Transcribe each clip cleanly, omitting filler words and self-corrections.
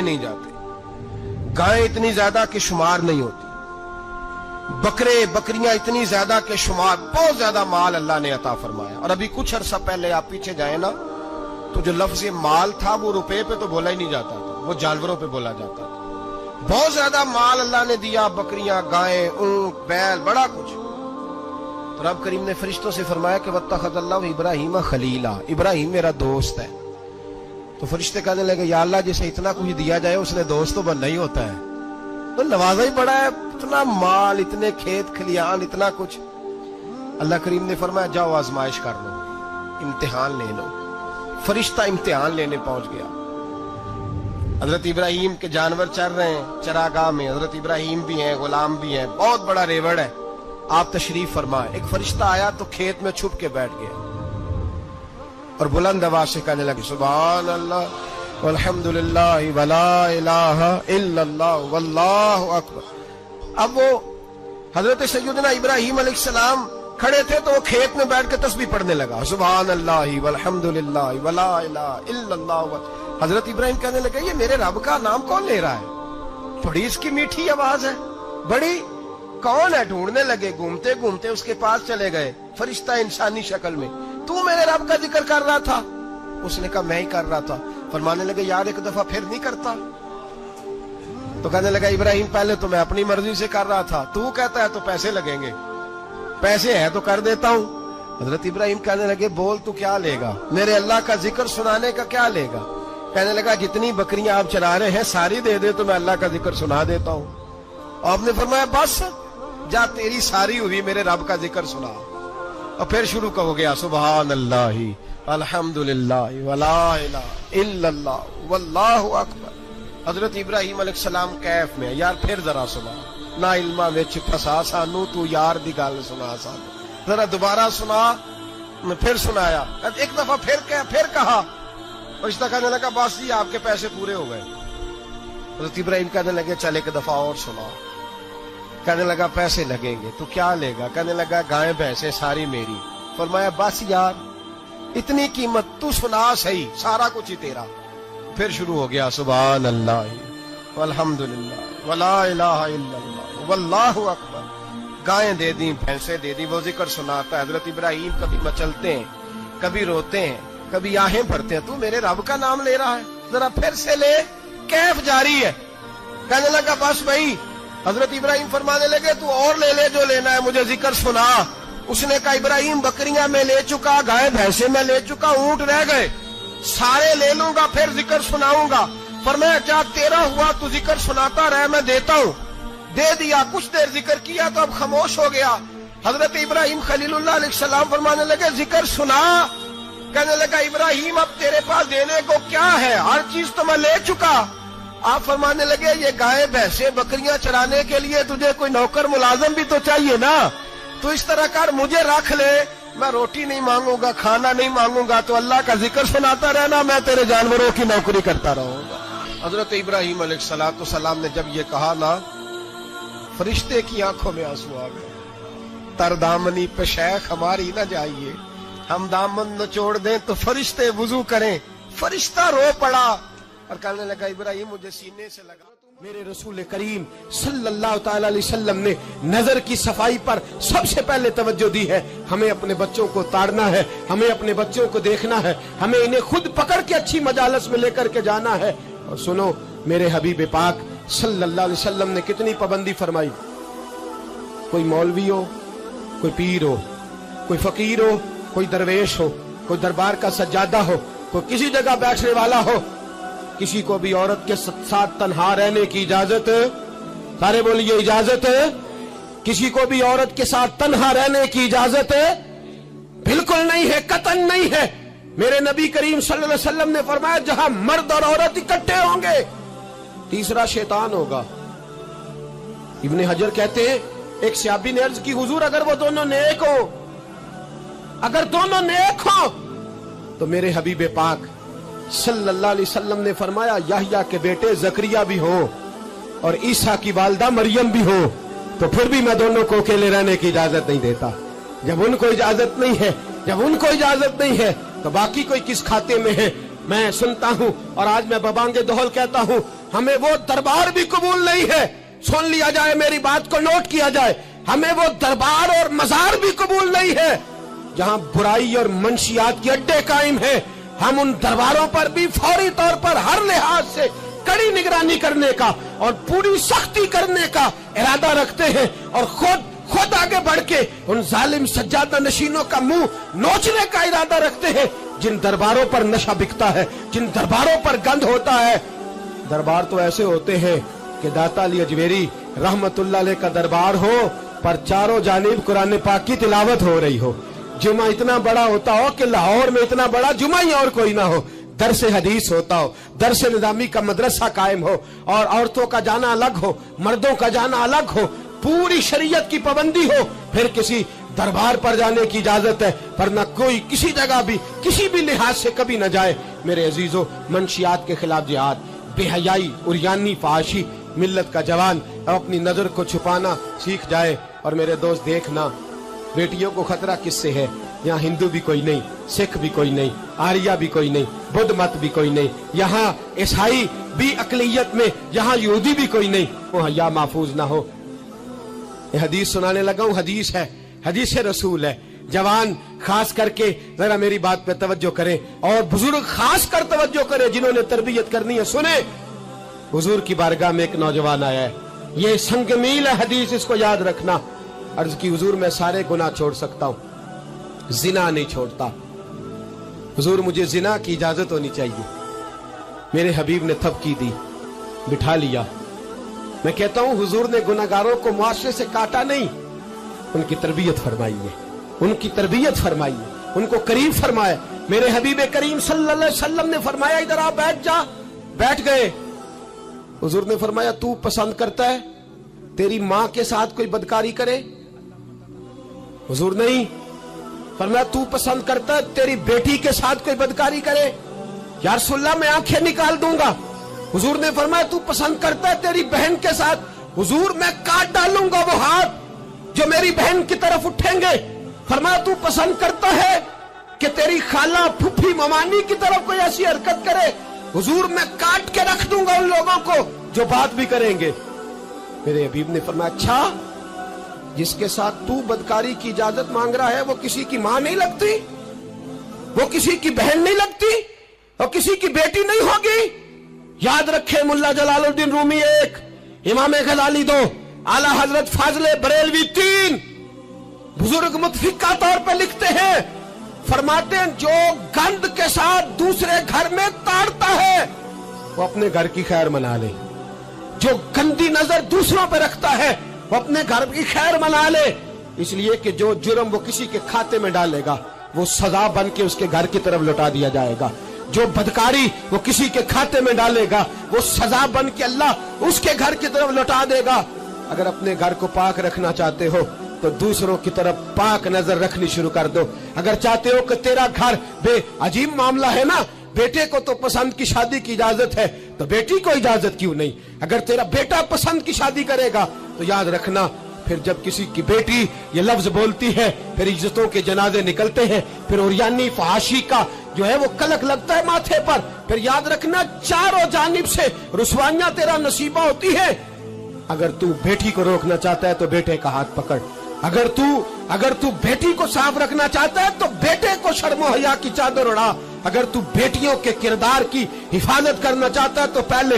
نہیں جاتے، گائیں اتنی زیادہ کہ شمار نہیں ہوتی، بکرے بکریاں اتنی زیادہ کہ شمار، بہت زیادہ مال اللہ نے عطا فرمایا۔ اور ابھی کچھ عرصہ پہلے آپ پیچھے جائیں نا تو جو لفظ مال تھا وہ روپے پہ تو بولا ہی نہیں جاتا تھا، وہ جانوروں پہ بولا جاتا تھا۔ بہت زیادہ مال اللہ نے دیا، بکریاں، گائیں، اونٹ، بیل، بڑا کچھ۔ تو رب کریم نے فرشتوں سے فرمایا کہ وَاتَّخَذَ اللَّهُ ابراہیم خلیلا، ابراہیم میرا دوست ہے۔ تو فرشتے کہنے لگے یا اللہ جسے اتنا کچھ دیا جائے اس نے دوست تو بننا ہی ہوتا ہے، تو نوازا ہی پڑا ہے، اتنا مال، اتنے کھیت کھلیان، اتنا کچھ۔ اللہ کریم نے فرمایا جاؤ آزمائش کر لو، امتحان لے لو۔ فرشتہ امتحان لینے پہنچ گیا۔ حضرت ابراہیم کے جانور چر رہے ہیں چراگاہ میں، حضرت ابراہیم بھی ہیں، غلام بھی ہیں، بہت بڑا ریوڑ ہے۔ آپ تشریف فرمائے، ایک فرشتہ آیا تو کھیت میں چھپ کے بیٹھ گیا اور بلند آواز سے کہنے لگے سبحان اللہ والحمدللہ ولا الہ الا اللہ واللہ اکبر۔ اب وہ حضرت سیدنا ابراہیم علیہ السلام کھڑے تھے تو وہ کھیت میں بیٹھ کے تسبیح پڑھنے لگا، سبحان اللہ والحمدللہ ولا الہ الا اللہ۔ حضرت ابراہیم کہنے لگے یہ میرے رب کا نام کون لے رہا ہے؟ بڑی اس کی میٹھی آواز ہے، بڑی، کون ہے؟ ڈھونڈنے لگے، گھومتے گھومتے اس کے پاس چلے گئے، فرشتہ انسانی شکل میں، تو میرے رب کا ذکر کر رہا تھا؟ اس نے کہا میں ہی کر رہا تھا۔ فرمانے لگے یار ایک دفعہ پھر نہیں کرتا؟ تو کہنے لگا ابراہیم پہلے تو میں اپنی مرضی سے کر رہا تھا، تو کہتا ہے تو پیسے لگیں گے، پیسے ہیں تو کر دیتا ہوں۔ حضرت ابراہیم کہنے لگے بول تو کیا لے گا؟ میرے اللہ کا ذکر سنانے کا کیا لے گا؟ کہنے لگا جتنی بکریاں آپ چرا رہے ہیں ساری دے دے تو میں اللہ کا ذکر سنا دیتا ہوں۔ اور آپ نے فرمایا بس جا تیری ساری ہوئی، میرے رب کا ذکر سنا۔ اور پھر شروع ہو گیا سبحان اللہ الحمدللہ ولا الہ الا اللہ واللہ اکبر۔ حضرت ابراہیم علیہ السلام کیف میں، یار پھر ذرا سنا، نا علما وچ پھسا سانو، تو یار دی گل سنا سانو، ذرا دوبارہ سنا۔ میں پھر سنایا، ایک دفعہ پھر کہا، فرشتہ کہنے لگا بس جی آپ کے پیسے پورے ہو گئے۔ حضرت ابراہیم کہنے لگے چل ایک دفعہ اور سنا۔ کہنے لگا پیسے لگیں گے، تو کیا لے گا؟ کہنے لگا گائیں بھینسیں ساری میری۔ فرمایا بس یار اتنی قیمت، تو سنا صحیح، سارا کچھ ہی تیرا۔ پھر شروع ہو گیا سبحان اللہ والحمدللہ ولا الہ الا اللہ واللہ اکبر۔ گائیں دے دیں، بھینسیں دے دیں، وہ ذکر سناتا ہے۔ حضرت ابراہیم کبھی مچلتے ہیں، کبھی روتے ہیں، کبھی آہیں بھرتے ہیں، تو میرے رب کا نام لے رہا ہے، ذرا پھر سے لے۔ کیف جاری ہے۔ کہنے لگا بس بھائی۔ حضرت ابراہیم فرمانے لگے تو اور لے لے جو لینا ہے، مجھے ذکر سنا۔ اس نے کہا ابراہیم بکریاں میں لے چکا، گائے بھینسیں میں لے چکا، اونٹ رہ گئے، سارے لے لوں گا پھر ذکر سناؤں گا۔ فرمایا کیا تیرا ہوا، تو ذکر سناتا رہ، میں دیتا ہوں۔ دے دیا، کچھ دیر ذکر کیا تو اب خاموش ہو گیا۔ حضرت ابراہیم خلیل اللہ علیہ السلام فرمانے لگے ذکر سنا۔ کہنے لگا ابراہیم اب تیرے پاس دینے کو کیا ہے، ہر چیز تو میں لے چکا۔ آپ فرمانے لگے یہ گائے بھینسیں بکریاں چرانے کے لیے تجھے کوئی نوکر ملازم بھی تو چاہیے نا، تو اس طرح کر مجھے رکھ لے، میں روٹی نہیں مانگوں گا، کھانا نہیں مانگوں گا، تو اللہ کا ذکر سناتا رہنا، میں تیرے جانوروں کی نوکری کرتا رہوں گا۔ حضرت ابراہیم علیہ السلام نے جب یہ کہا نا، فرشتے کی آنکھوں میں آنسو آ گئے۔ تر دامنی پہ شیخ ہماری نہ جائیے، ہم دامن نچوڑ دیں تو فرشتے وضو کریں۔ فرشتہ رو پڑا اور کہنے لگا ابراہیم مجھے سینے سے لگا۔ میرے رسول کریم صلی اللہ تعالی علیہ وسلم نے نظر کی صفائی پر سب سے پہلے توجہ دی ہے۔ ہمیں اپنے بچوں کو تاڑنا ہے، ہمیں اپنے بچوں کو دیکھنا ہے، ہمیں انہیں خود پکڑ کے اچھی مجالس میں لے کر کے جانا ہے۔ اور سنو میرے حبیب پاک صلی اللہ علیہ وسلم نے کتنی پابندی فرمائی۔ کوئی مولوی ہو، کوئی پیر ہو، کوئی فقیر ہو، کوئی درویش ہو، کوئی دربار کا سجادہ ہو، کوئی کسی جگہ بیٹھنے والا ہو، کسی کو بھی عورت کے ساتھ تنہا رہنے کی اجازت، سارے بولیے اجازت، کسی کو بھی عورت کے ساتھ تنہا رہنے کی اجازت بالکل نہیں ہے، قطعاً نہیں ہے۔ میرے نبی کریم صلی اللہ علیہ وسلم نے فرمایا جہاں مرد اور عورت اکٹھے ہوں گے تیسرا شیطان ہوگا۔ ابن حجر کہتے ہیں ایک صحابی نے عرض کی حضور اگر وہ دونوں نیک ہو، اگر دونوں نیک ہو تو میرے حبیب پاک صلی اللہ علیہ وسلم نے فرمایا یحییٰ کے بیٹے زکریا بھی ہو اور عیسیٰ کی والدہ مریم بھی ہو تو پھر بھی میں دونوں کو اکیلے رہنے کی اجازت نہیں دیتا۔ جب ان کو اجازت نہیں ہے، جب ان کو اجازت نہیں ہے تو باقی کوئی کس کھاتے میں ہے، میں سنتا ہوں اور آج میں ببانگ دہل کہتا ہوں، ہمیں وہ دربار بھی قبول نہیں ہے، سن لیا جائے، میری بات کو نوٹ کیا جائے، ہمیں وہ دربار اور مزار بھی قبول نہیں ہے جہاں برائی اور منشیات کے اڈے قائم ہیں۔ ہم ان درباروں پر بھی فوری طور پر ہر لحاظ سے کڑی نگرانی کرنے کا اور پوری سختی کرنے کا ارادہ رکھتے ہیں، اور خود آگے بڑھ کے ان ظالم سجادہ نشینوں کا منہ نوچنے کا ارادہ رکھتے ہیں جن درباروں پر نشہ بکتا ہے، جن درباروں پر گند ہوتا ہے۔ دربار تو ایسے ہوتے ہیں کہ داتا علی اجمیری رحمت اللہ علیہ کا دربار ہو پر چاروں جانب قرآن پاک کی تلاوت ہو رہی ہو، جمعہ اتنا بڑا ہوتا ہو کہ لاہور میں اتنا بڑا جمعہ ہی اور کوئی نہ ہو، درس حدیث ہوتا ہو، درس نظامی کا مدرسہ قائم ہو، اور عورتوں کا جانا الگ ہو، مردوں کا جانا الگ ہو، پوری شریعت کی پابندی ہو، پھر کسی دربار پر جانے کی اجازت ہے، ورنہ کوئی کسی جگہ بھی کسی بھی لحاظ سے کبھی نہ جائے۔ میرے عزیزو، منشیات کے خلاف جہاد، بے حیائی، عریانی، فحاشی، ملت کا جوان اب اپنی نظر کو چھپانا سیکھ جائے۔ اور میرے دوست دیکھنا، بیٹیوں کو خطرہ کس سے ہے؟ یہاں ہندو بھی کوئی نہیں، سکھ بھی کوئی نہیں، آریہ بھی کوئی نہیں، بدھ مت بھی کوئی نہیں، یہاں عیسائی بھی اقلیت میں، یہاں یہودی بھی کوئی نہیں، وہ حیا محفوظ نہ ہو۔ یہ حدیث سنانے لگا ہوں، حدیث ہے، حدیث رسول ہے۔ جوان خاص کر کے ذرا میری بات پہ توجہ کریں، اور بزرگ خاص کر توجہ کریں جنہوں نے تربیت کرنی ہے۔ سنیں، حضور کی بارگاہ میں ایک نوجوان آیا ہے، یہ سنگ میل ہے حدیث، اس کو یاد رکھنا۔ عرض کی، حضور میں سارے گناہ چھوڑ سکتا ہوں، زنا نہیں چھوڑتا۔ حضور مجھے زنا کی اجازت ہونی چاہیے۔ میرے حبیب نے تھپکی دی، بٹھا لیا۔ میں کہتا ہوں حضور نے گناہگاروں کو معاشرے سے کاٹا نہیں، ان کی تربیت فرمائی ہے، ان کی تربیت فرمائی ہے، ان کو قریب فرمایا۔ میرے حبیب کریم صلی اللہ علیہ وسلم نے فرمایا ادھر آ، بیٹھ جا، بیٹھ گئے۔ حضور نے فرمایا تو پسند کرتا ہے تیری ماں کے ساتھ کوئی بدکاری کرے؟ حضور نہیں۔ فرمایا تو پسند کرتا ہے تیری بیٹی کے ساتھ کوئی بدکاری کرے؟ یا رسول اللہ میں آنکھیں نکال دوں گا۔ حضور نے فرمایا تو پسند کرتا ہے تیری بہن کے ساتھ؟ حضور میں کاٹ ڈالوں گا وہ ہاتھ جو میری بہن کی طرف اٹھیں گے۔ فرمایا تو پسند کرتا ہے کہ تیری خالہ، پھپھی، ممانی کی طرف کوئی ایسی حرکت کرے؟ حضور میں کاٹ کے رکھ دوں گا ان لوگوں کو جو بات بھی کریں گے۔ میرے حبیب نے فرمایا اچھا، جس کے ساتھ تو بدکاری کی اجازت مانگ رہا ہے وہ کسی کی ماں نہیں لگتی، وہ کسی کی بہن نہیں لگتی، اور کسی کی بیٹی نہیں ہوگی؟ یاد رکھے، ملا جلال الدین رومی 1، امام غزالی 2، اعلی حضرت فاضل بریلوی 3، بزرگ متفقہ طور پہ لکھتے ہیں، فرماتے ہیں جو گند کے ساتھ دوسرے گھر میں تاڑتا ہے وہ اپنے گھر کی خیر منا لے، جو گندی نظر دوسروں پہ رکھتا ہے وہ اپنے گھر کی خیر منا لے، اس لیے کہ جو جرم وہ کسی کے کھاتے میں ڈالے گا وہ سزا بن کے اس کے گھر کی طرف لوٹا دیا جائے گا، جو بدکاری وہ کسی کے کھاتے میں ڈالے گا وہ سزا بن کے اللہ اس کے گھر کی طرف لوٹا دے گا۔ اگر اپنے گھر کو پاک رکھنا چاہتے ہو تو دوسروں کی طرف پاک نظر رکھنی شروع کر دو۔ اگر چاہتے ہو کہ تیرا گھر بے عجیب معاملہ ہے نا، بیٹے کو تو پسند کی شادی کی اجازت ہے تو بیٹی کو اجازت کیوں نہیں؟ اگر تیرا بیٹا پسند کی شادی کرے گا تو یاد رکھنا پھر جب کسی کی بیٹی یہ لفظ بولتی ہے پھر عزتوں کے جنازے نکلتے ہیں، پھر عریانی فحاشی کا جو ہے وہ کلک لگتا ہے ماتھے پر، پھر یاد رکھنا چاروں جانب سے رسوائیاں تیرا نصیبہ ہوتی ہے۔ اگر تو بیٹی کو روکنا چاہتا ہے تو بیٹے کا ہاتھ پکڑ، اگر تو بیٹی کو صاف رکھنا چاہتا ہے تو بیٹے کو شرم و حیا کی چادر اڑا، اگر تو بیٹیوں کے کردار کی حفاظت کرنا چاہتا ہے تو پہلے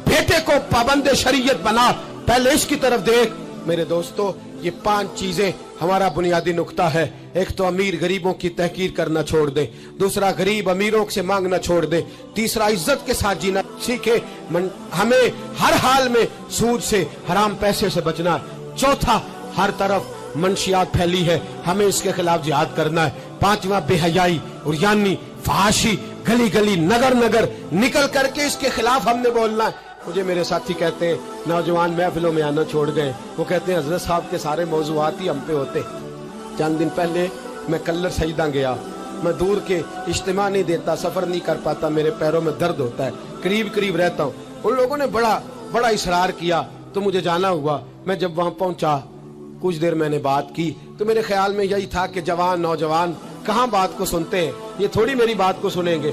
بیٹے کو پابند شریعت بنا، پہلے اس کی طرف دیکھ۔ میرے دوستو، یہ 5 چیزیں ہمارا بنیادی نقطہ ہے۔ ایک تو امیر غریبوں کی تحقیر کرنا چھوڑ دے، دوسرا غریب امیروں سے مانگنا چھوڑ دے، تیسرا عزت کے ساتھ جینا سیکھے، ہمیں ہر حال میں سود سے، حرام پیسے سے بچنا ہے۔ چوتھا، ہر طرف منشیات پھیلی ہے، ہمیں اس کے خلاف جہاد کرنا ہے۔ 5واں، بے حیائی، عریانی، فحاشی، گلی گلی، نگر نگر نکل کر کے اس کے خلاف ہم نے بولنا ہے۔ مجھے میرے ساتھی کہتے ہیں نوجوان محفلوں میں آنا چھوڑ گئے، وہ کہتے ہیں حضرت صاحب کے سارے موضوعات ہی ہم پہ ہوتے۔ چند دن پہلے میں کلر سجدہ گیا، میں دور کے اجتماع نہیں دیتا، سفر نہیں کر پاتا، میرے پیروں میں درد ہوتا ہے، قریب رہتا ہوں۔ ان لوگوں نے بڑا اصرار کیا تو مجھے جانا ہوا۔ میں جب وہاں پہنچا کچھ دیر میں نے بات کی تو میرے خیال میں یہی تھا کہ نوجوان کہاں بات کو سنتے ہیں، یہ تھوڑی میری بات کو سنیں گے۔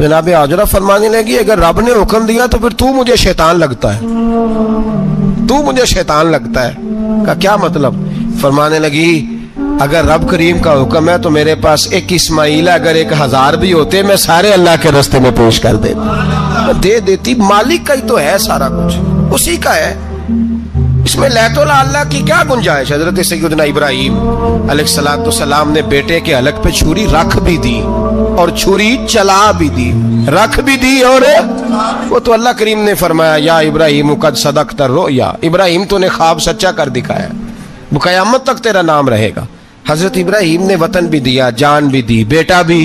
تو جناب حاجرہ فرمانے لگی اگر رب نے حکم دیا تو پھر تو مجھے شیطان لگتا ہے، تو مجھے شیطان لگتا ہے۔ کا کیا مطلب؟ فرمانے لگی اگر رب کریم کا حکم ہے تو میرے پاس ایک اسماعیل ہے، اگر 1000 بھی ہوتے میں سارے اللہ کے راستے میں پیش کر دے دیتی۔ مالک کا ہی تو ہے سارا کچھ، اسی کا ہے، اس میں لیت اللہ کی کیا گنجائش؟ حضرت سیدنا ابراہیم علیہ السلام نے بیٹے کے حلق پہ چھری رکھ بھی دی اور چھری چلا بھی دی، رکھ بھی دی اور وہ تو اللہ کریم نے فرمایا یا ابراہیم قد صدقت الرؤیا، ابراہیم تو نے خواب سچا کر دکھایا، وہ قیامت تک تیرا نام رہے گا۔ حضرت ابراہیم نے وطن بھی دیا، جان بھی دی، بیٹا بھی،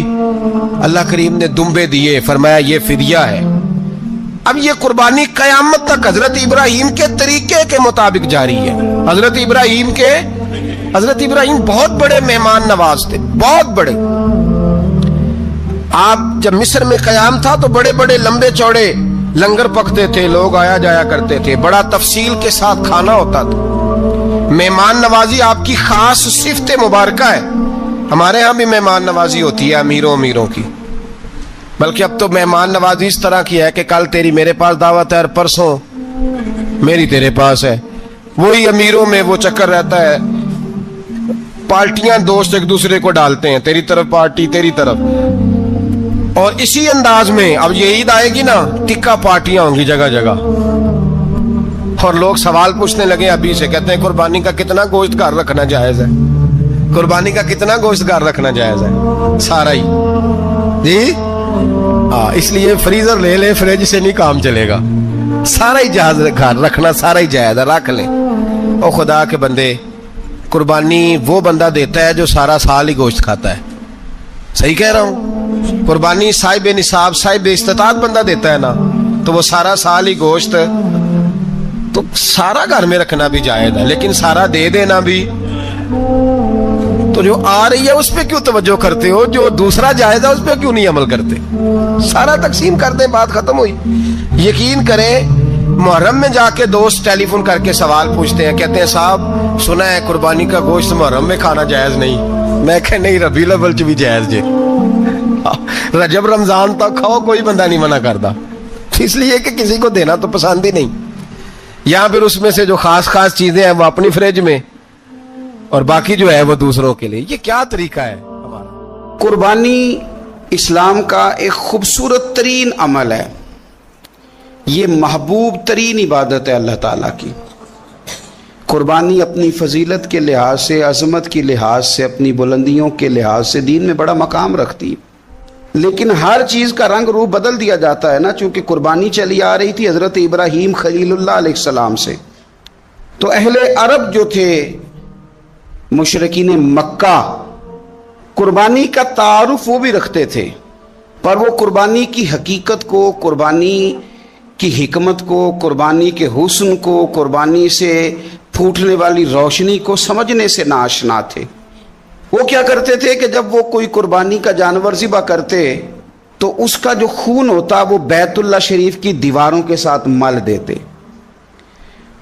اللہ کریم نے دمبے دیے، فرمایا یہ فدیہ ہے۔ اب یہ قربانی قیامت تک حضرت ابراہیم کے طریقے کے مطابق جاری ہے۔ حضرت ابراہیم بہت بڑے مہمان نواز تھے، بہت بڑے۔ آپ جب مصر میں قیام تھا تو بڑے بڑے لمبے چوڑے لنگر پکتے تھے، لوگ آیا جایا کرتے تھے، بڑا تفصیل کے ساتھ کھانا ہوتا تھا۔ مہمان نوازی آپ کی خاص صفت مبارکہ ہے۔ ہمارے ہاں بھی مہمان نوازی ہوتی ہے امیروں کی، بلکہ اب تو مہمان نوازی اس طرح کی ہے کہ کل تیری میرے پاس دعوت ہے اور پرسوں میری تیرے پاس ہے۔ وہی امیروں میں وہ چکر رہتا ہے، پارٹیاں دوست ایک دوسرے کو ڈالتے ہیں، تیری طرف پارٹی تیری طرف، اور اسی انداز میں اب یہ عید آئے گی نا، ٹکا پارٹیاں ہوں گی جگہ جگہ، اور لوگ سوال پوچھنے لگے ابھی سے، کہتے ہیں قربانی کا کتنا گوشت گھر رکھنا جائز ہے؟ قربانی کا کتنا گوشت گھر رکھنا جائز ہے؟ سارا ہی جی ہاں، اس لیے فریزر لے لے، فریج سے نہیں کام چلے گا، سارا ہی جائز گھر رکھنا، سارا ہی جائز ہے، رکھ لیں۔ اور خدا کے بندے، قربانی وہ بندہ دیتا ہے جو سارا سال ہی گوشت کھاتا ہے، صحیح کہہ رہا ہوں؟ قربانی صاحب نصاب، صاحب استطاعت بندہ دیتا ہے نا، تو وہ سارا سال ہی گوشت، تو سارا گھر میں رکھنا بھی جائز ہے، لیکن سارا دے دینا بھی۔ تو جو آ رہی ہے اس پہ کیوں توجہ کرتے ہو؟ جو دوسرا جائز ہے اس پہ کیوں نہیں عمل کرتے؟ سارا تقسیم کر دیں، بات ختم ہوئی۔ یقین کریں، محرم میں جا کے دوست ٹیلی فون کر کے سوال پوچھتے ہیں، کہتے ہیں صاحب سنا ہے قربانی کا گوشت محرم میں کھانا جائز نہیں۔ میں کہ نہیں، ربیع الاول چ بھی جائز جے، رجب رمضان تک کھاؤ، کوئی بندہ نہیں منع کرتا، اس لیے کہ کسی کو دینا تو پسند ہی نہیں۔ یا پھر اس میں سے جو خاص چیزیں ہیں وہ اپنی فریج میں، اور باقی جو ہے وہ دوسروں کے لیے۔ یہ کیا طریقہ ہے ہمارا؟ قربانی اسلام کا ایک خوبصورت ترین عمل ہے، یہ محبوب ترین عبادت ہے اللہ تعالیٰ کی۔ قربانی اپنی فضیلت کے لحاظ سے، عظمت کے لحاظ سے، اپنی بلندیوں کے لحاظ سے دین میں بڑا مقام رکھتی ہے، لیکن ہر چیز کا رنگ روپ بدل دیا جاتا ہے نا، چونکہ قربانی چلی آ رہی تھی حضرت ابراہیم خلیل اللہ علیہ السلام سے، تو اہل عرب جو تھے، مشرکین مکہ، قربانی کا تعارف وہ بھی رکھتے تھے، پر وہ قربانی کی حقیقت کو، قربانی کی حکمت کو، قربانی کے حسن کو، قربانی سے پھوٹنے والی روشنی کو سمجھنے سے ناآشنا تھے۔ وہ کیا کرتے تھے کہ جب وہ کوئی قربانی کا جانور ذبح کرتے تو اس کا جو خون ہوتا وہ بیت اللہ شریف کی دیواروں کے ساتھ مل دیتے۔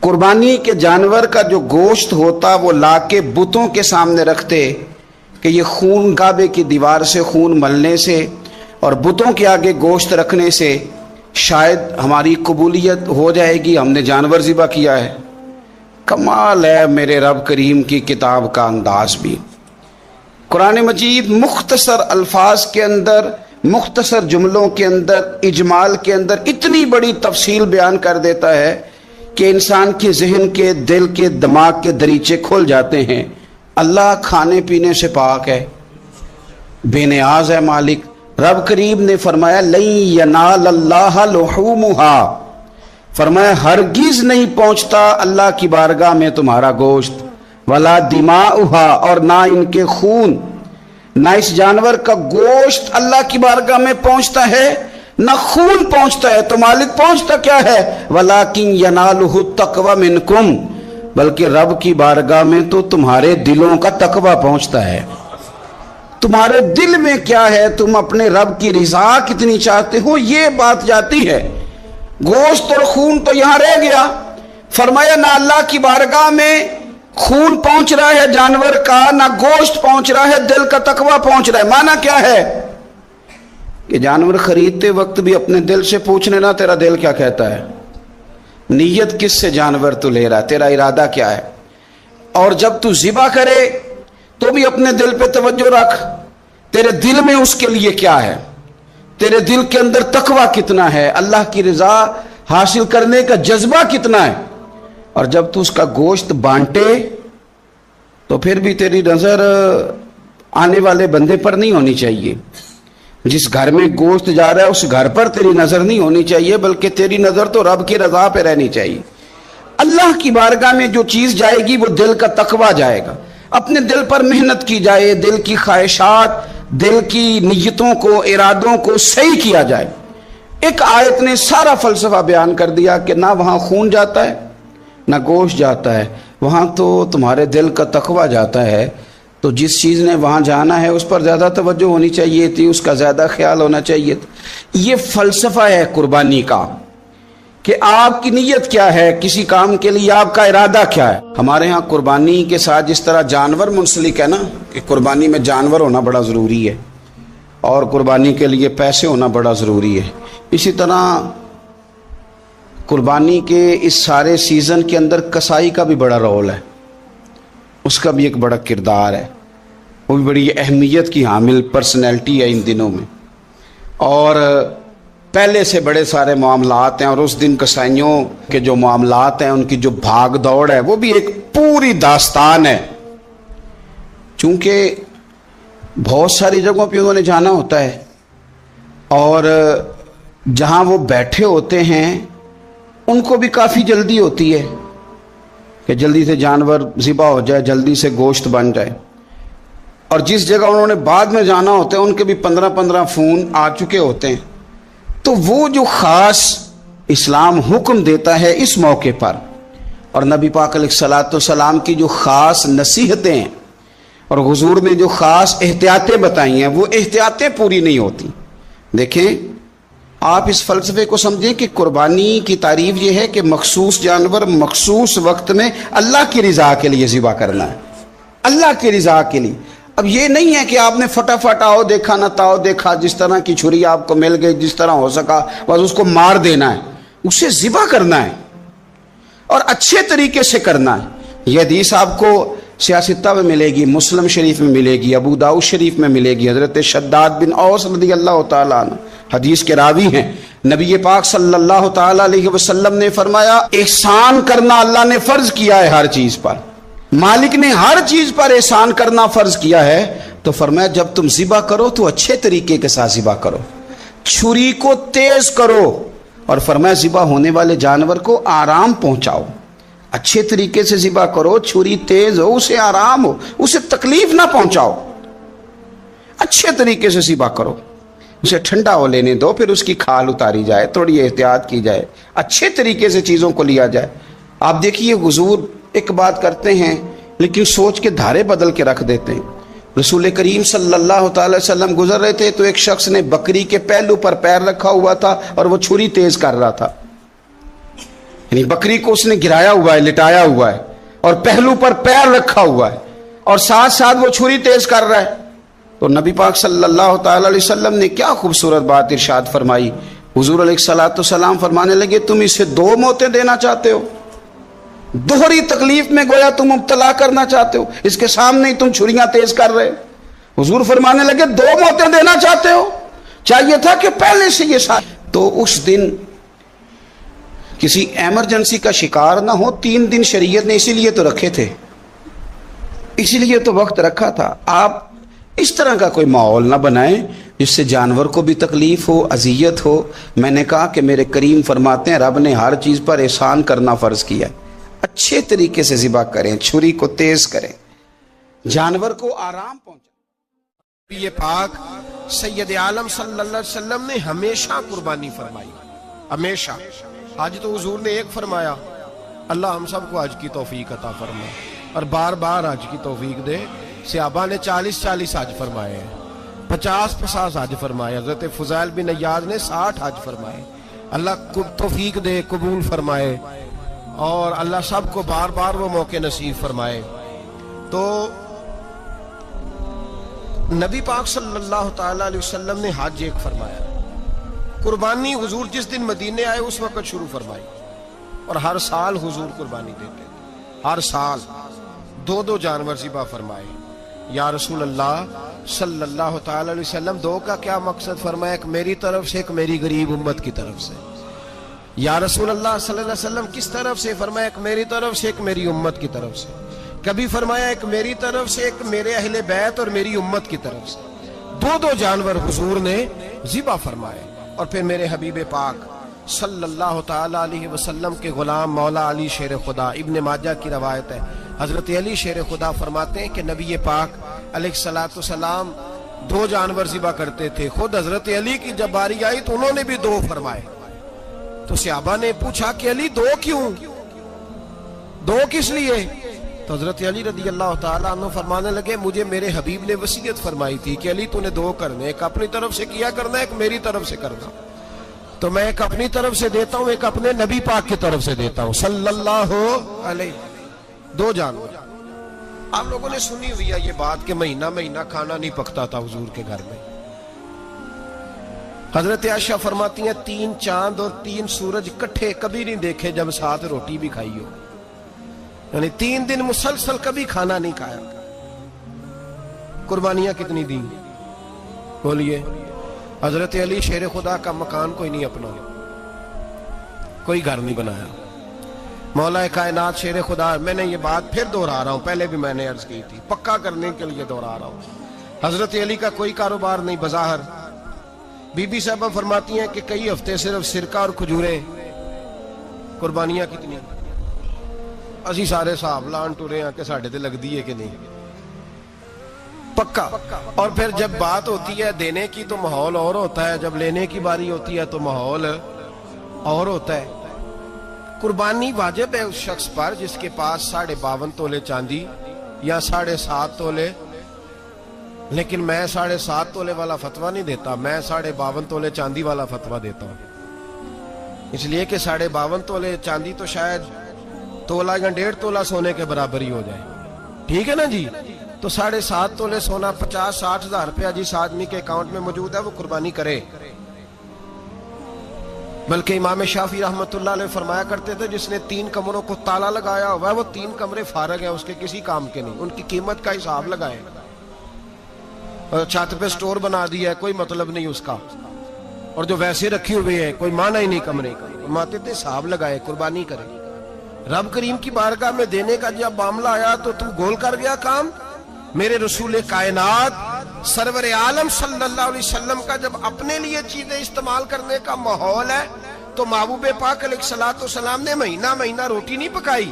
قربانی کے جانور کا جو گوشت ہوتا وہ لا کے بتوں کے سامنے رکھتے کہ یہ خون کعبے کی دیوار سے خون ملنے سے اور بتوں کے آگے گوشت رکھنے سے شاید ہماری قبولیت ہو جائے گی، ہم نے جانور ذبح کیا ہے۔ کمال ہے میرے رب کریم کی کتاب کا انداز بھی۔ قرآن مجید مختصر الفاظ کے اندر، مختصر جملوں کے اندر، اجمال کے اندر اتنی بڑی تفصیل بیان کر دیتا ہے کہ انسان کے ذہن کے، دل کے، دماغ کے دریچے کھل جاتے ہیں۔ اللہ کھانے پینے سے پاک ہے، بے نیاز ہے مالک۔ رب کریم نے فرمایا لن ینال اللہ لحومہا، فرمایا ہرگز نہیں پہنچتا اللہ کی بارگاہ میں تمہارا گوشت، ولا دماؤہا، اور نہ ان کے خون، نہ اس جانور کا گوشت اللہ کی بارگاہ میں پہنچتا ہے، نہ خون پہنچتا ہے۔ تو مالک پہنچتا کیا ہے؟ ولیکن ینالہ التقوی منکم، بلکہ رب کی بارگاہ میں تو تمہارے دلوں کا تقوی پہنچتا ہے۔ تمہارے دل میں کیا ہے، تم اپنے رب کی رضا کتنی چاہتے ہو، یہ بات جاتی ہے۔ گوشت اور خون تو یہاں رہ گیا، فرمایا نہ اللہ کی بارگاہ میں خون پہنچ رہا ہے جانور کا، نہ گوشت پہنچ رہا ہے، دل کا تقوی پہنچ رہا ہے۔ معنی کیا ہے؟ کہ جانور خریدتے وقت بھی اپنے دل سے پوچھ لینا تیرا دل کیا کہتا ہے، نیت کس سے جانور تو لے رہا ہے، تیرا ارادہ کیا ہے. اور جب تو ذبح کرے تو بھی اپنے دل پہ توجہ رکھ، تیرے دل میں اس کے لیے کیا ہے، تیرے دل کے اندر تقوی کتنا ہے، اللہ کی رضا حاصل کرنے کا جذبہ کتنا ہے. اور جب تو اس کا گوشت بانٹے تو پھر بھی تیری نظر آنے والے بندے پر نہیں ہونی چاہیے. جس گھر میں گوشت جا رہا ہے اس گھر پر تیری نظر نہیں ہونی چاہیے، بلکہ تیری نظر تو رب کی رضا پہ رہنی چاہیے. اللہ کی بارگاہ میں جو چیز جائے گی وہ دل کا تقوی جائے گا. اپنے دل پر محنت کی جائے، دل کی خواہشات، دل کی نیتوں کو، ارادوں کو صحیح کیا جائے. ایک آیت نے سارا فلسفہ بیان کر دیا کہ نہ وہاں خون جاتا ہے نہ گوشت جاتا ہے، وہاں تو تمہارے دل کا تقوی جاتا ہے. تو جس چیز نے وہاں جانا ہے اس پر زیادہ توجہ ہونی چاہیے تھی، اس کا زیادہ خیال ہونا چاہیے تھا. یہ فلسفہ ہے قربانی کا کہ آپ کی نیت کیا ہے، کسی کام کے لیے آپ کا ارادہ کیا ہے. ہمارے ہاں قربانی کے ساتھ جس طرح جانور منسلک ہے نا، کہ قربانی میں جانور ہونا بڑا ضروری ہے اور قربانی کے لیے پیسے ہونا بڑا ضروری ہے، اسی طرح قربانی کے اس سارے سیزن کے اندر کسائی کا بھی بڑا رول ہے، اس کا بھی ایک بڑا کردار ہے، وہ بھی بڑی اہمیت کی حامل پرسنالٹی ہے ان دنوں میں. اور پہلے سے بڑے سارے معاملات ہیں، اور اس دن کسائیوں کے جو معاملات ہیں ان کی جو بھاگ دوڑ ہے وہ بھی ایک پوری داستان ہے. چونکہ بہت ساری جگہوں پہ انہوں نے جانا ہوتا ہے اور جہاں وہ بیٹھے ہوتے ہیں ان کو بھی کافی جلدی ہوتی ہے کہ جلدی سے جانور ذبح ہو جائے، جلدی سے گوشت بن جائے. اور جس جگہ انہوں نے بعد میں جانا ہوتا ہے ان کے بھی 15 فون آ چکے ہوتے ہیں. تو وہ جو خاص اسلام حکم دیتا ہے اس موقع پر، اور نبی پاک علیہ الصلوۃ والسلام کی جو خاص نصیحتیں ہیں اور حضور نے جو خاص احتیاطیں بتائی ہیں وہ احتیاطیں پوری نہیں ہوتی. دیکھیں آپ اس فلسفے کو سمجھیں کہ قربانی کی تعریف یہ ہے کہ مخصوص جانور مخصوص وقت میں اللہ کی رضا کے لیے ذبح کرنا ہے، اللہ کی رضا کے لیے. اب یہ نہیں ہے کہ آپ نے فٹافٹ آؤ دیکھا نہ تاؤ دیکھا، جس طرح کی چھری آپ کو مل گئی جس طرح ہو سکا بس اس کو مار دینا ہے. اسے ذبح کرنا ہے اور اچھے طریقے سے کرنا ہے. یہ حدیث آپ کو سیاستہ میں ملے گی، مسلم شریف میں ملے گی، ابو داؤد شریف میں ملے گی. حضرت شداد بن اوس رضی اللہ تعالیٰ عنہ حدیث کے راوی ہیں. نبی پاک صلی اللہ تعالیٰ علیہ وسلم نے فرمایا احسان کرنا اللہ نے فرض کیا ہے ہر چیز پر، مالک نے ہر چیز پر احسان کرنا فرض کیا ہے. تو فرمایا جب تم ذبح کرو تو اچھے طریقے کے ساتھ ذبح کرو، چھری کو تیز کرو، اور فرمایا ذبح ہونے والے جانور کو آرام پہنچاؤ. اچھے طریقے سے ذبح کرو، چھری تیز ہو، اسے آرام ہو، اسے تکلیف نہ پہنچاؤ. اچھے طریقے سے ذبح کرو، اسے ٹھنڈا ہو لینے دو، پھر اس کی کھال اتاری جائے، تھوڑی احتیاط کی جائے، اچھے طریقے سے چیزوں کو لیا جائے. آپ دیکھیے حضور ایک بات کرتے ہیں لیکن سوچ کے دھارے بدل کے رکھ دیتے ہیں. رسول کریم صلی اللہ تعالی وسلم گزر رہے تھے تو ایک شخص نے بکری کے پہلو پر پیر رکھا ہوا تھا اور وہ چھری تیز کر رہا تھا. یعنی بکری کو اس نے گرایا ہوا ہے، لٹایا ہوا ہے اور پہلو پر پیر رکھا ہوا ہے اور ساتھ ساتھ وہ چھری تیز کر رہا ہے. تو نبی پاک صلی اللہ تعالی علیہ وسلم نے کیا خوبصورت بات ارشاد فرمائی. حضور علیہ الصلوۃ والسلام فرمانے لگے تم اسے 2 موتیں دینا چاہتے ہو، دوہری تکلیف میں گویا تم مبتلا کرنا چاہتے ہو، اس کے سامنے ہی تم چھریاں تیز کر رہے. حضور فرمانے لگے 2 موتیں دینا چاہتے ہو، چاہیے تھا کہ پہلے سے یہ ساتھ. تو اس دن کسی ایمرجنسی کا شکار نہ ہو. 3 دن شریعت نے اسی لیے تو رکھے تھے، اسی لیے تو وقت رکھا تھا. آپ اس طرح کا کوئی ماحول نہ بنائیں جس سے جانور کو بھی تکلیف ہو، اذیت ہو. میں نے کہا کہ میرے کریم فرماتے ہیں رب نے ہر چیز پر احسان کرنا فرض کیا ہے. اچھے طریقے سے ذبح کریں، چھری کو تیز کریں، جانور کو آرام پہنچائیں. یہ پاک سید عالم صلی اللہ علیہ وسلم نے ہمیشہ قربانی فرمائی، ہمیشہ. آج تو حضور نے ایک فرمایا، اللہ ہم سب کو حج کی توفیق عطا فرمائے اور بار بار حج کی توفیق دے. صحابہ نے 40 حج فرمائے ہیں، 50 حج فرمائے. حضرت فضیل بن عیاض نے 60 حج فرمائے. اللہ توفیق دے، قبول فرمائے اور اللہ سب کو بار بار وہ موقع نصیب فرمائے. تو نبی پاک صلی اللہ تعالی علیہ وسلم نے حج ایک فرمایا، قربانی حضور جس دن مدینے آئے اس وقت شروع فرمائی، اور ہر سال حضور قربانی دیتے تھے، ہر سال 2 جانور ذبح فرمائے۔ یا رسول اللہ صلی اللہ تعالی علیہ وسلم 2 کا کیا مقصد فرمایا؟ ایک میری طرف سے، ایک میری غریب امت کی طرف سے۔ یا رسول اللہ صلی اللہ علیہ وسلم کس طرف سے فرمایا؟ ایک میری طرف سے، ایک میری امت کی طرف سے۔ کبھی فرمایا ایک میری طرف سے، ایک میرے اہل بیت اور میری امت کی طرف سے۔ 2 جانور حضور نے ذبح فرمائے، اور پھر میرے حبیب پاک صلی اللہ تعالی علیہ وسلم کے غلام مولا علی شیر خدا، ابن ماجہ کی روایت ہے، حضرت علی شیر خدا فرماتے ہیں کہ نبی پاک علیہ الصلوۃ والسلام 2 جانور ذبح کرتے تھے۔ خود حضرت علی کی جب باری آئی تو انہوں نے بھی 2 فرمائے۔ تو صحابہ نے پوچھا کہ علی 2 کیوں؟ 2 کس لیے؟ تو حضرت علی رضی اللہ تعالیٰ عنہ فرمانے لگے مجھے میرے حبیب نے وصیت فرمائی تھی کہ علی تو نے 2 کرنے، ایک اپنی طرف سے کیا کرنا، ایک میری طرف سے کرنا۔ تو میں ایک اپنی طرف سے دیتا ہوں، ایک اپنے نبی پاک کی طرف سے دیتا ہوں صلی اللہ علیہ۔ 2 جانور۔ آپ لوگوں نے سنی ہوئی ہے یہ بات کہ مہینہ مہینہ کھانا نہیں پکتا تھا حضور کے گھر میں۔ حضرت عائشہ فرماتی ہیں 3 چاند اور 3 سورج کٹھے کبھی نہیں دیکھے جب ساتھ روٹی بھی کھائی ہو، یعنی 3 دن مسلسل کبھی کھانا نہیں کھایا۔ قربانیاں کتنی دیں؟ بولیے۔ حضرت علی شیر خدا کا مکان کوئی نہیں اپنا، کوئی گھر نہیں بنایا۔ مولا کائنات شیر خدا، میں نے یہ بات پھر دہرا رہا ہوں، پہلے بھی میں نے عرض کی تھی، پکا کرنے کے لیے دہرا رہا ہوں، حضرت علی کا کوئی کاروبار نہیں بظاہر۔ بی بی صاحبہ فرماتی ہیں کہ کئی ہفتے صرف سرکہ اور کھجوریں۔ قربانیاں کتنی؟ اسی سارے صاحب لان ٹورے ہیں کہ ساڑھے تے لگ دیئے کہ نہیں، پکا۔ اور پھر جب بات ہوتی ہے دینے کی تو ماحول اور ہوتا ہے، جب لینے کی باری ہوتی ہے تو ماحول اور ہوتا ہے۔ قربانی واجب ہے اس شخص پر جس کے پاس 52.5 تولے چاندی یا 7.5 تولے، لیکن میں 7.5 تولے والا فتویٰ نہیں دیتا، میں 52.5 تولے چاندی والا فتویٰ دیتا ہوں، اس لیے کہ 52.5 تولے چاندی تو شاید تولہ یا 1.5 تولہ سونے کے برابر ہی ہو جائے، ٹھیک ہے نا جی؟ تو 7.5 تولے سونا 50-60 ہزار روپیہ جس آدمی کے اکاؤنٹ میں موجود ہے وہ قربانی کرے۔ بلکہ امام شافعی رحمۃ اللہ علیہ فرمایا کرتے تھے جس نے 3 کمروں کو تالا لگایا ہوا ہے وہ 3 کمرے فارغ ہیں، اس کے کسی کام کے نہیں، ان کی قیمت کا حساب لگائے۔ اور چھت پہ سٹور بنا دیا ہے، کوئی مطلب نہیں اس کا، اور جو ویسے رکھی ہوئے ہیں کوئی معنی ہی نہیں کمرے کا، فرماتے تھے حساب لگائے، قربانی کرے۔ رب کریم کی بارگاہ میں دینے کا جب معاملہ آیا تو تم گول کر گیا کام۔ میرے رسول کائنات سرور عالم صلی اللہ علیہ وسلم کا جب اپنے لیے چیزیں استعمال کرنے کا ماحول ہے تو محبوب پاک علیہ الصلوۃ والسلام نے مہینہ مہینہ روٹی نہیں پکائی۔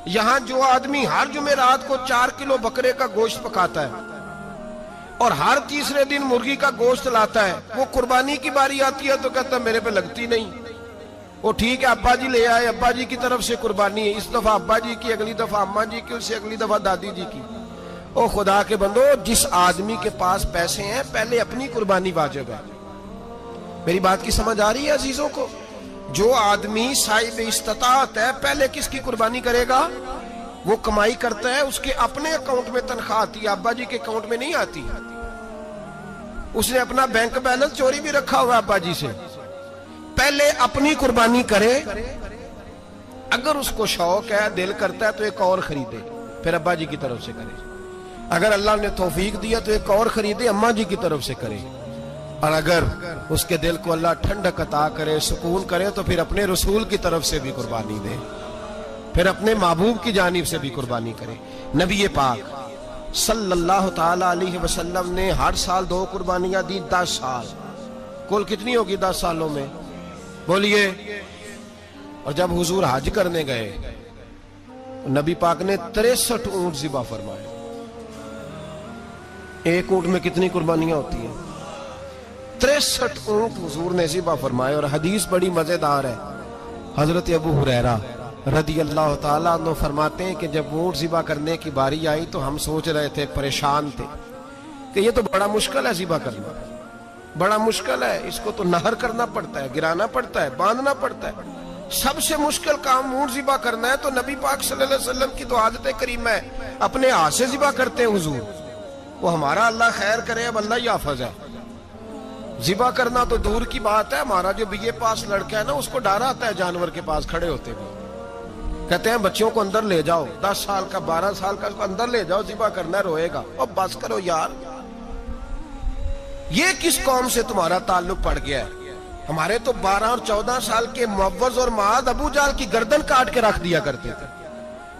یہاں جو آدمی ہر جمعرات کو 4 کلو بکرے کا گوشت پکاتا ہے اور ہر تیسرے دن مرغی کا گوشت لاتا ہے، وہ قربانی کی باری آتی ہے تو کہتا ہے میرے پہ لگتی نہیں۔ وہ ٹھیک ہے ابا جی لے آئے، ابا جی کی طرف سے قربانی ہے، اس دفعہ ابا جی کی، اگلی دفعہ اماں جی کی، اس سے اگلی دفعہ دادی جی کی۔ او خدا کے بندو، جس آدمی کے پاس پیسے ہیں پہلے اپنی قربانی واجب ہے۔ میری بات کی سمجھ آ رہی ہے عزیزوں کو؟ جو آدمی صاحب استطاعت ہے پہلے کس کی قربانی کرے گا؟ وہ کمائی کرتا ہے، اس کے اپنے اکاؤنٹ میں تنخواہ آتی ہے، ابا جی کے اکاؤنٹ میں نہیں آتی۔ اس نے اپنا بینک بیلنس چوری بھی رکھا ہوا ابا جی سے۔ پہلے اپنی قربانی کرے، اگر اس کو شوق ہے، دل کرتا ہے تو ایک اور خریدے، پھر ابا جی کی طرف سے کرے۔ اگر اللہ نے توفیق دیا تو ایک اور خریدے، اماں جی کی طرف سے کرے۔ اور اگر اس کے دل کو اللہ ٹھنڈک عطا کرے، سکون کرے، تو پھر اپنے رسول کی طرف سے بھی قربانی دے، پھر اپنے محبوب کی جانب سے بھی قربانی کرے۔ نبی پاک صلی اللہ تعالی علیہ وسلم نے ہر سال 2 قربانیاں دی، 10 سال، کل کتنی ہوگی 10 سالوں میں؟ بولیے۔ اور جب حضور حج کرنے گئے نبی پاک نے 63 اونٹ ذبح فرمائے۔ ایک اونٹ میں کتنی قربانیاں ہوتی ہیں؟ 63 اونٹ حضور نے ذبح فرمائے۔ اور حدیث بڑی مزیدار ہے، حضرت ابو ہریرہ رضی اللہ تعالیٰ عنہ فرماتے ہیں کہ جب اونٹ ذبح کرنے کی باری آئی تو ہم سوچ رہے تھے، پریشان تھے کہ یہ تو بڑا مشکل ہے ذبح کرنا، بڑا مشکل ہے، اس کو تو نہر کرنا پڑتا ہے، گرانا پڑتا ہے، باندھنا پڑتا ہے، سب سے مشکل کام اونٹ ذبح کرنا ہے۔ تو نبی پاک صلی اللہ علیہ وسلم کی تو عادت کریمہ ہے، اپنے ہاتھ سے ذبح کرتے ہیں حضور، وہ ہمارا اللہ خیر کرے، اب اللہ ہی حافظ ہے، ذبح کرنا تو دور کی بات ہے, ہمارا جو BA پاس لڑکا ہے نا اس کو ڈر آتا ہے جانور کے پاس کھڑے ہوتے ہوئے. کہتے ہیں بچوں کو اندر لے جاؤ, 10 سال کا 12 سال کا, اس کو اندر لے جاؤ, ذبح کرنا روئے گا. اور بس کرو یار, یہ کس قوم سے تمہارا تعلق پڑ گیا ہے؟ ہمارے تو 12 اور 14 سال کے معوذ اور معاذ ابو جہل کی گردن کاٹ کے رکھ دیا کرتے تھے,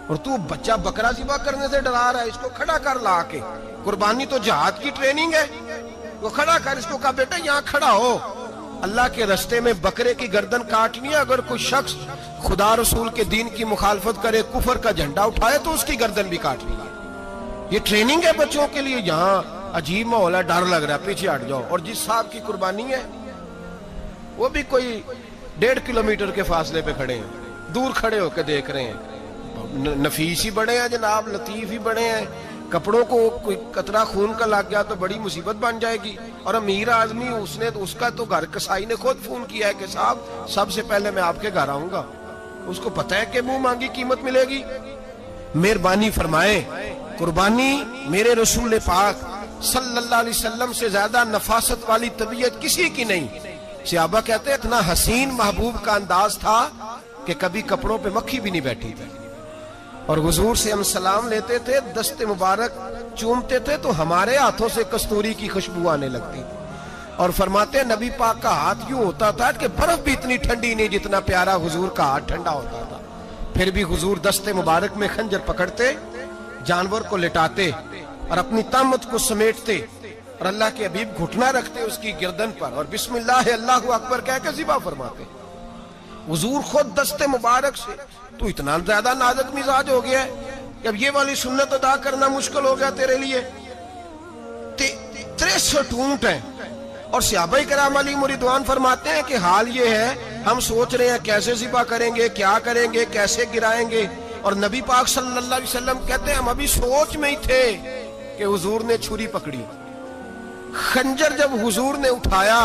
اور تو بچہ بکرا ذبح کرنے سے ڈرا رہا ہے. اس کو کھڑا کر لا کے, قربانی تو جہاد کی ٹریننگ ہے, وہ کھڑا کر, اس کو کہا بیٹا یہاں کھڑا ہو, اللہ کے رستے میں بکرے کی گردن کاٹنی ہے. اگر کوئی شخص خدا رسول کے دین کی مخالفت کرے, کفر کا جھنڈا اٹھائے, تو اس کی گردن بھی کاٹنی ہے. یہ ٹریننگ ہے بچوں کے لیے. یہاں عجیب ماحول ہے, ڈر لگ رہا ہے, پیچھے ہٹ جاؤ. اور جس صاحب کی قربانی ہے وہ بھی کوئی 1.5 کلومیٹر کے فاصلے پہ کھڑے ہیں, دور کھڑے ہو کے دیکھ رہے ہیں. نفیس ہی بڑے ہیں جناب, لطیف ہی بڑے ہیں. کپڑوں کو کوئی قطرہ خون کا لگ گیا تو بڑی مصیبت بن جائے گی. اور امیر آدمی, اس کا تو گھر کسائی نے خود فون کیا ہے کہ صاحب سب سے پہلے میں آپ کے گھر آؤں گا. اس کو پتہ ہے کہ منہ مانگی قیمت ملے گی. مہربانی فرمائے, قربانی میرے رسول پاک صلی اللہ علیہ وسلم سے زیادہ نفاست والی طبیعت کسی کی نہیں. صحابہ کہتے ہیں اتنا حسین محبوب کا انداز تھا کہ کبھی کپڑوں پہ مکھی بھی نہیں بیٹھی تھی. اور حضور سے ہم سلام لیتے تھے, دست مبارک چومتے تھے تو ہمارے ہاتھوں سے کستوری کی خوشبو آنے لگتی تھی. اور فرماتے ہیں نبی پاک کا ہاتھ یوں ہوتا تھا کہ برف بھی اتنی ٹھنڈی نہیں جتنا پیارا حضور کا ہاتھ ٹھنڈا ہوتا تھا. پھر بھی حضور دست مبارک میں خنجر پکڑتے, جانور کو لٹاتے اور اپنی طامت کو سمیٹتے, اور اللہ کے حبیب گھٹنا رکھتے اس کی گردن پر, اور بسم اللہ اللہ اکبر کہہ کے ذبح فرماتے. حضور خود دست مبارک سے. تو اتنا زیادہ نازک مزاج ہو گیا ہے کہ اب یہ والی سنت ادا کرنا مشکل ہو گیا تیرے لیے. 63 اونٹ ہیں, اور صحابہ کرام علیہم رضوان فرماتے ہیں کہ حال یہ ہے ہم سوچ رہے ہیں کیسے ذبح کریں گے, کیا کریں گے, کیسے گرائیں گے. اور نبی پاک صلی اللہ علیہ وسلم کہتے ہیں ہم ابھی سوچ میں ہی تھے کہ حضور نے چھری پکڑی. خنجر جب حضور نے اٹھایا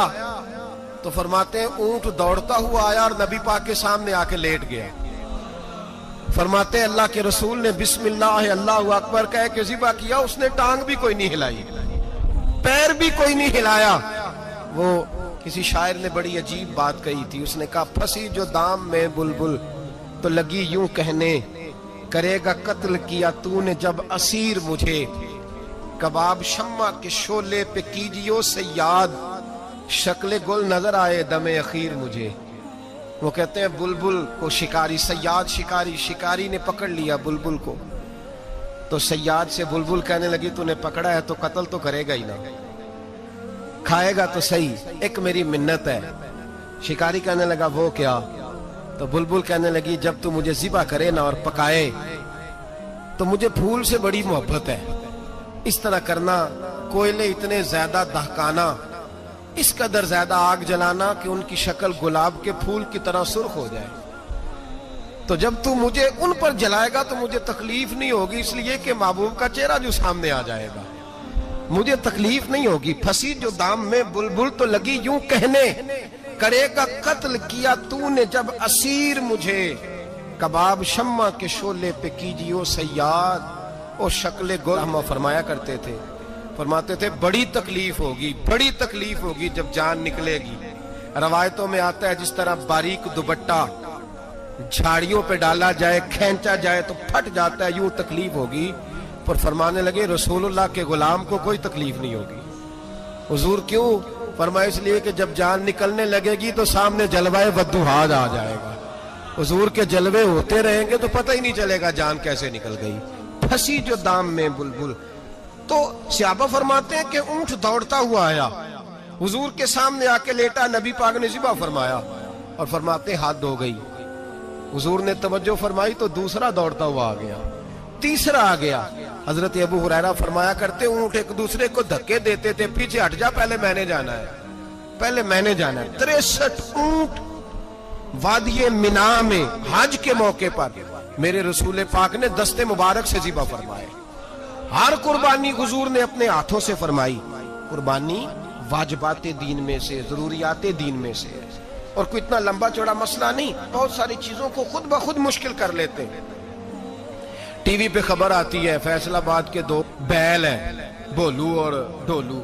تو فرماتے ہیں اونٹ دوڑتا ہوا آیا اور نبی پاک کے سامنے آ کے لیٹ گیا. فرماتے ہیں اللہ کے رسول نے بسم اللہ اللہ اکبر کہہ کے ذبح کیا, اس نے ٹانگ بھی کوئی نہیں ہلائی, پیر بھی کوئی نہیں ہلایا. وہ کسی شاعر نے بڑی عجیب بات کہی تھی, اس نے کہا پھنسی جو دام میں بلبل تو لگی یوں کہنے, کرے گا قتل کیا تو نے جب اسیر مجھے, کباب شمع کے شولے پہ کیجیو سیاد, شکل گل نظر آئے دم اخیر مجھے. وہ کہتے ہیں بلبل کو شکاری, سیاد شکاری نے پکڑ لیا بلبل کو, تو سیاد سے بلبل کہنے لگی تو نے پکڑا ہے تو قتل تو کرے گا ہی نا, کھائے گا تو صحیح, ایک میری منت ہے. شکاری کہنے لگا وہ کیا؟ تو بلبل کہنے لگی جب تو مجھے ذبح کرے نا اور پکائے تو مجھے پھول سے بڑی محبت ہے. اس طرح کرنا, کوئلے اتنے زیادہ دہکانا, اس قدر زیادہ آگ جلانا کہ ان کی شکل گلاب کے پھول کی طرح سرخ ہو جائے. تو جب تو مجھے ان پر جلائے گا تو مجھے تکلیف نہیں ہوگی, اس لیے کہ محبوب کا چہرہ جو سامنے آ جائے گا مجھے تکلیف نہیں ہوگی. پھنسی جو دام میں بلبل تو لگی یوں کہنے, کرے گا قتل کیا تو نے جب اسیر مجھے, کباب شمع کے شولے پہ کیجیو سیاد. اور شکل گل ہم فرمایا کرتے تھے, فرماتے تھے بڑی تکلیف ہوگی جب جان نکلے گی. روایتوں میں آتا ہے جس طرح باریک دوپٹہ جھاڑیوں پہ ڈالا جائے, کھینچا جائے تو پھٹ جاتا ہے, یوں تکلیف ہوگی. پر فرمانے لگے رسول اللہ کے غلام کو کوئی تکلیف نہیں ہوگی. حضور کیوں؟ فرمایا اس لیے کہ جب جان نکلنے لگے گی تو سامنے جلوہ وضوحات آ جائے گا. حضور کے جلوے ہوتے رہیں گے تو پتہ ہی نہیں چلے گا جان کیسے نکل گئی. پھنسی جو دام میں بلبل. تو صحابہ فرماتے ہیں کہ اونٹ دوڑتا ہوا آیا, حضور کے سامنے آ کے لیٹا, نبی پاک نے ذبح فرمایا اور فرماتے ہیں ہاتھ دھو گئی. حضور نے توجہ فرمائی تو دوسرا دوڑتا ہوا آ گیا, تیسرا آ گیا. حضرت ابو ہریرہ فرمایا کرتے اونٹ ایک دوسرے کو دھکے دیتے تھے, پیچھے ہٹ جا, پہلے میں نے جانا ہے, پہلے میں نے جانا ہے. 63 اونٹ وادی مینا میں حج کے موقع پر میرے رسول پاک نے دست مبارک سے ذبح فرمائے. ہر قربانی حضور نے اپنے ہاتھوں سے فرمائی. قربانی واجبات دین میں سے, ضروریات دین میں سے, اور کوئی اتنا لمبا چوڑا مسئلہ نہیں. بہت ساری چیزوں کو خود بخود مشکل کر لیتے. ٹی وی پہ خبر آتی ہے فیصل آباد کے 2 بیل ہیں, بولو اور ڈولو.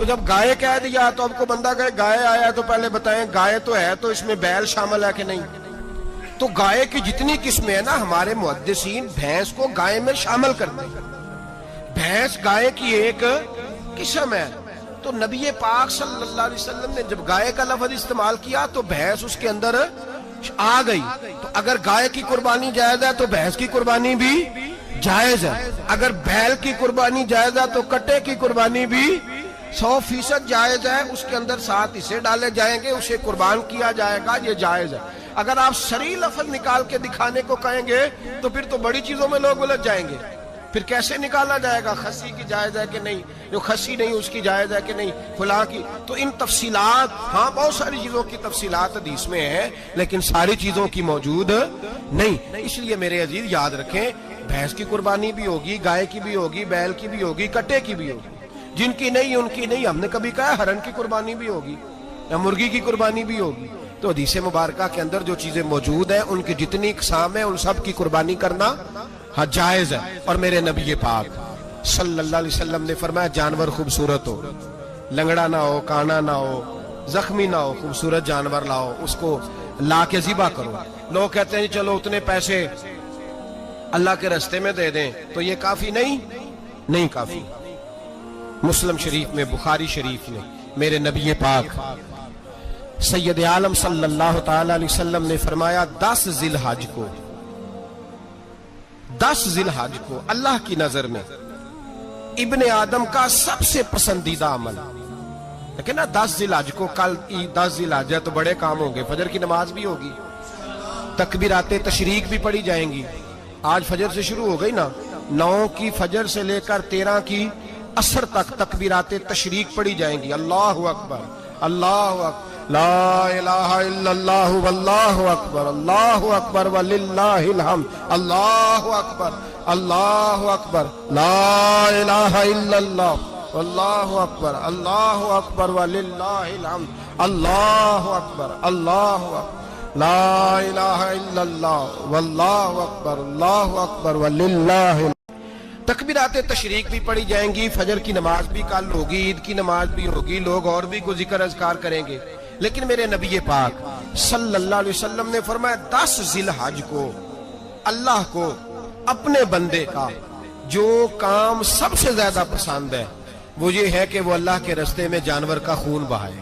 تو جب گائے کہہ دیا تو اب کو بندہ کہے گائے آیا تو پہلے بتائیں گائے تو ہے تو اس میں بیل شامل ہے کہ نہیں؟ تو گائے کی جتنی قسمیں ہیں نا ہمارے محدثین بھینس کو گائے میں شامل کرتے ہیں. بھینس گائے کی ایک قسم ہے. تو نبی پاک صلی اللہ علیہ وسلم نے جب گائے کا لفظ استعمال کیا تو بھینس اس کے اندر آ گئی. تو اگر گائے کی قربانی جائز ہے تو بھینس کی قربانی بھی جائز ہے. اگر بیل کی قربانی جائز ہے تو کٹے کی قربانی بھی 100% جائز ہے. اس کے اندر 7 حصے ڈالے جائیں گے, اسے قربان کیا جائے گا, یہ جائز ہے. اگر آپ صریح لفظ نکال کے دکھانے کو کہیں گے تو پھر تو بڑی چیزوں میں لوگ الجھ جائیں گے. پھر کیسے نکالا جائے گا خسی کی جائز ہے کہ نہیں, جو خسی نہیں اس کی جائز ہے کہ نہیں, فلاں کی. تو ان تفصیلات, ہاں بہت ساری چیزوں کی تفصیلات حدیث میں ہیں لیکن ساری چیزوں کی موجود نہیں. اس لیے میرے عزیز یاد رکھیں, بھینس کی قربانی بھی ہوگی, گائے کی بھی ہوگی, بیل کی بھی ہوگی, کٹے کی بھی ہوگی. جن کی نہیں ان کی نہیں. ہم نے کبھی کہا ہرن کی قربانی بھی ہوگی یا مرغی کی قربانی بھی ہوگی. تو حدیث مبارکہ کے اندر جو چیزیں موجود ہیں ان کی جتنی اقسام ہیں ان سب کی قربانی کرنا ہاں جائز ہے. اور میرے نبی پاک صلی اللہ علیہ وسلم نے فرمایا جانور خوبصورت ہو, لنگڑا نہ ہو, کانا نہ ہو, زخمی نہ ہو, خوبصورت جانور لاؤ, اس کو لا کے ذبح کرو. لوگ کہتے ہیں چلو اتنے پیسے اللہ کے راستے میں دے دیں, تو یہ کافی نہیں کافی. مسلم شریف میں, بخاری شریف میں میرے نبی پاک سید عالم صلی اللہ تعالی علیہ وسلم نے فرمایا 10 ذی الحج کو اللہ کی نظر میں ابن آدم کا سب سے پسندیدہ عمل. لیکن نا 10 ذی الحج کو, کل 10 ذی الحج ہے تو بڑے کام ہوں گے. فجر کی نماز بھی ہوگی, تکبیرات تشریق بھی پڑھی جائیں گی. آج فجر سے شروع ہو گئی نا, 9 کی فجر سے لے کر 13 کی عصر تک تکبیرات تشریق پڑھی جائیں گی. اللہ اکبر, اللہ اکبر, لا الہ الا اللہ واللہ اکبر, اللہ اکبر وللہ الحمد, اللہ اکبر, اللہ اکبر, لا الہ الا اللہ واللہ اکبر, اللہ اکبر وللہ الحمد, اللہ اکبر, اللہ اکبر, لا الہ الا اللہ واللہ اکبر, اللہ اکبر وللہ الحمد. تکبیرات تشریق بھی پڑھی جائیں گی. فجر کی نماز بھی کل ہوگی, عید کی نماز بھی ہوگی, لوگ اور بھی کوئی ذکر اذکار کریں گے. لیکن میرے نبی پاک صلی اللہ علیہ وسلم نے فرمایا 10 ذی الحج کو اللہ کو اپنے بندے کا جو کام سب سے زیادہ پسند ہے وہ یہ ہے کہ وہ اللہ کے راستے میں جانور کا خون بہائے.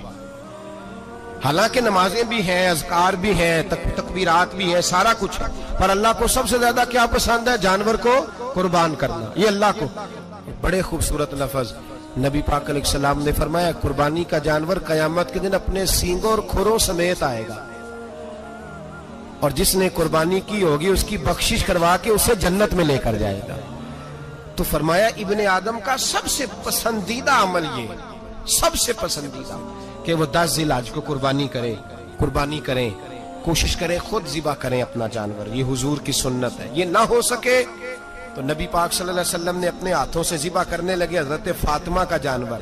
حالانکہ نمازیں بھی ہیں, اذکار بھی ہیں, تکبیرات بھی ہیں, سارا کچھ ہے, پر اللہ کو سب سے زیادہ کیا پسند ہے؟ جانور کو قربان کرنا. یہ اللہ کو بڑے خوبصورت لفظ نبی پاک علیہ السلام نے فرمایا قربانی کا جانور قیامت کے دن اپنے سینگوں اور کھروں سمیت آئے گا, اور جس نے قربانی کی ہوگی اس کی بخشش کروا کے اسے جنت میں لے کر جائے گا. تو فرمایا ابن آدم کا سب سے پسندیدہ عمل یہ, سب سے پسندیدہ, کہ وہ 10 ذی الحج کو قربانی کریں, کوشش کریں خود ذبح کریں اپنا جانور. یہ حضور کی سنت ہے. یہ نہ ہو سکے تو نبی پاک صلی اللہ علیہ وسلم نے اپنے ہاتھوں سے ذبح کرنے لگے حضرت فاطمہ کا جانور.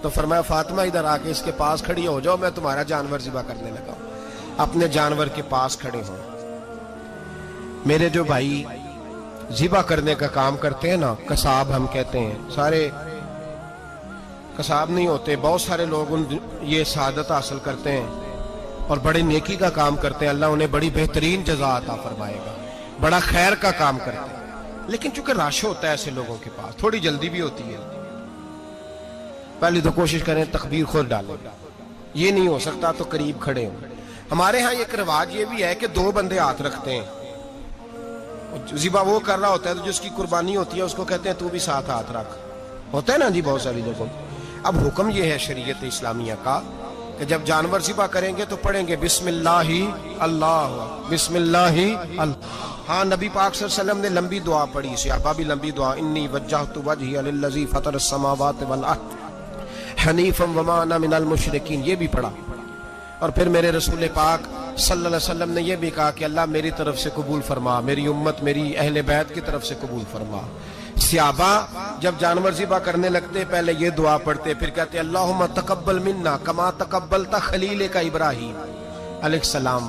تو فرمایا فاطمہ ادھر آ کے اس کے پاس کھڑی ہو جاؤ, میں تمہارا جانور ذبح کرنے لگا ہوں. اپنے جانور کے پاس کھڑے ہوں. میرے جو بھائی ذبح کرنے کا کام کرتے ہیں نا, قصاب ہم کہتے ہیں, سارے قصاب نہیں ہوتے, بہت سارے لوگ یہ سعادت حاصل کرتے ہیں اور بڑے نیکی کا کام کرتے ہیں. اللہ انہیں بڑی بہترین جزا عطا فرمائے گا, بڑا خیر کا کام کرتے ہیں. لیکن چونکہ رش ہوتا ہے ایسے لوگوں کے پاس, تھوڑی جلدی بھی ہوتی ہے. پہلی تو کوشش کریں تکبیر خود ڈالیں, یہ نہیں ہو سکتا تو قریب کھڑے ہوں. ہمارے ہاں ایک رواج یہ بھی ہے کہ 2 بندے ہاتھ رکھتے ہیں. ذبح وہ کر رہا ہوتا ہے تو جس کی قربانی ہوتی ہے اس کو کہتے ہیں تو بھی ساتھ ہاتھ رکھ. ہوتا ہے نا جی بہت ساری جگہوں. اب حکم یہ ہے شریعت اسلامیہ کا کہ جب جانور ذبح کریں گے تو پڑھیں گے بسم اللہ اللہ, بسم اللہ اللہ. ہاں نبی پاک صلی اللہ علیہ وسلم نے لمبی دعا پڑھی, صحابہ بھی لمبی دعا, انی وجہت وجہی للذی فطر السماوات والارض حنیفا وما انا من المشرکین, یہ بھی پڑھا. اور پھر میرے رسول پاک صلی اللہ علیہ وسلم نے یہ بھی کہا کہ اللہ میری طرف سے قبول فرما, میری امت میری اہل بیت کی طرف سے قبول فرما. صحابہ جب جانور ذبح کرنے لگتے پہلے یہ دعا پڑھتے, پھر کہتے اللہم تقبل منا کما تقبلت خلیل کا ابراہیم علیہ السلام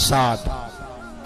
7।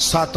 7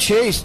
6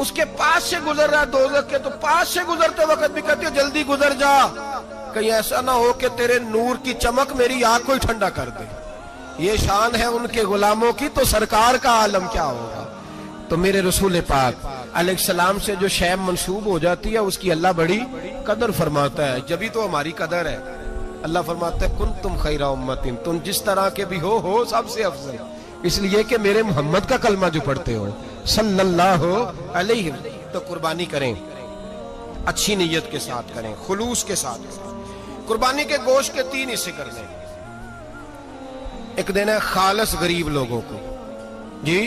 اس کے پاس سے گزر رہا ہے دوزخ کے، تو پاس سے گزرتے وقت بھی کہتے ہو جلدی گزر جا، کہیں ایسا نہ ہو کہ تیرے نور کی چمک میری آنکھ کو ہی ٹھنڈا کر دے۔ یہ شان ہے ان کے غلاموں کی، تو سرکار کا عالم کیا ہوگا۔ تو میرے رسول پاک علیہ السلام سے جو شے منسوب ہو جاتی ہے اس کی اللہ بڑی قدر فرماتا ہے، جبھی تو ہماری قدر ہے۔ اللہ فرماتا ہے کنتم خیر امت، تم جس طرح کے بھی ہو سب سے افضل، اس لیے کہ میرے محمد کا کلمہ جو پڑھتے ہو صلی اللہ علیہ وسلم۔ تو قربانی کریں، اچھی نیت کے ساتھ کریں، خلوص کے ساتھ کریں۔ قربانی کے گوشت کے 3 حصے کر دیں۔ ایک دینا ہے خالص غریب لوگوں کو، جی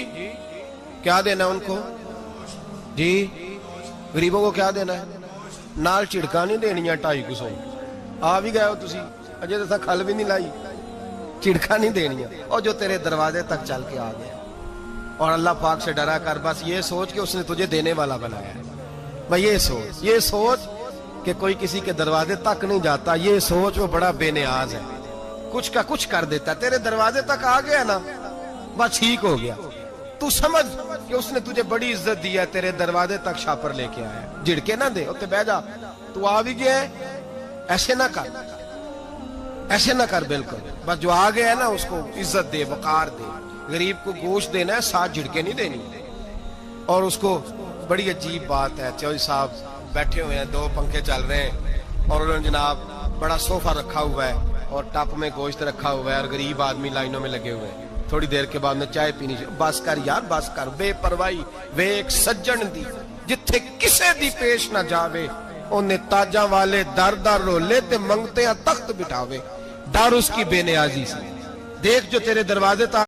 کیا دینا ان کو؟ جی غریبوں کو کیا دینا ہے؟ نال چڑکا نہیں دینیاں 250 آ بھی گئے ہو تسی، اجے تو کھل بھی نہیں لائی، چڑکا نہیں دینیاں، اور جو تیرے دروازے تک چل کے آ گیا۔ اور اللہ پاک سے ڈرا کر، بس یہ سوچ کہ اس نے تجھے دینے والا بنایا ہے۔ بھائی یہ سوچ کہ کوئی کسی کے دروازے تک نہیں جاتا، یہ سوچ وہ بڑا بے نیاز ہے، کچھ کا کچھ کر دیتا، تیرے دروازے تک آ گیا نا بس ٹھیک ہو گیا۔ تو سمجھ کہ اس نے تجھے بڑی عزت دی ہے، تیرے دروازے تک شاپر لے کے آیا ہے، جھڑکے نہ دے، اتنے بہ جا، تو آ بھی گیا ہے، ایسے نہ کر، ایسے نہ کر، بالکل بس جو آ گیا ہے نا اس کو عزت دے، وقار دے۔ غریب کو گوشت دینا ہے، 7 جھڑکے نہیں دینی۔ اور اس کو بڑی عجیب بات ہے، چودھری صاحب بیٹھے ہوئے ہیں، 2 پنکھے چل رہے ہیں، اور انہوں نے جناب بڑا صوفہ رکھا ہوا ہے اور ٹپ میں گوشت رکھا ہوا ہے، اور غریب آدمی لائنوں میں لگے ہوئے ہیں۔ تھوڑی دیر کے بعد میں چائے پینی چاہیے، بس کر یار بس کر، بے پرواہی وے ایک سجن دی جتھے کسے دی پیش نہ جاوے، انہیں تاجاں والے در در رولے تے منگتے ہیں تخت بٹھاوے۔ ڈر اس کی بے نیازی سے، دیکھ جو تیرے دروازے تک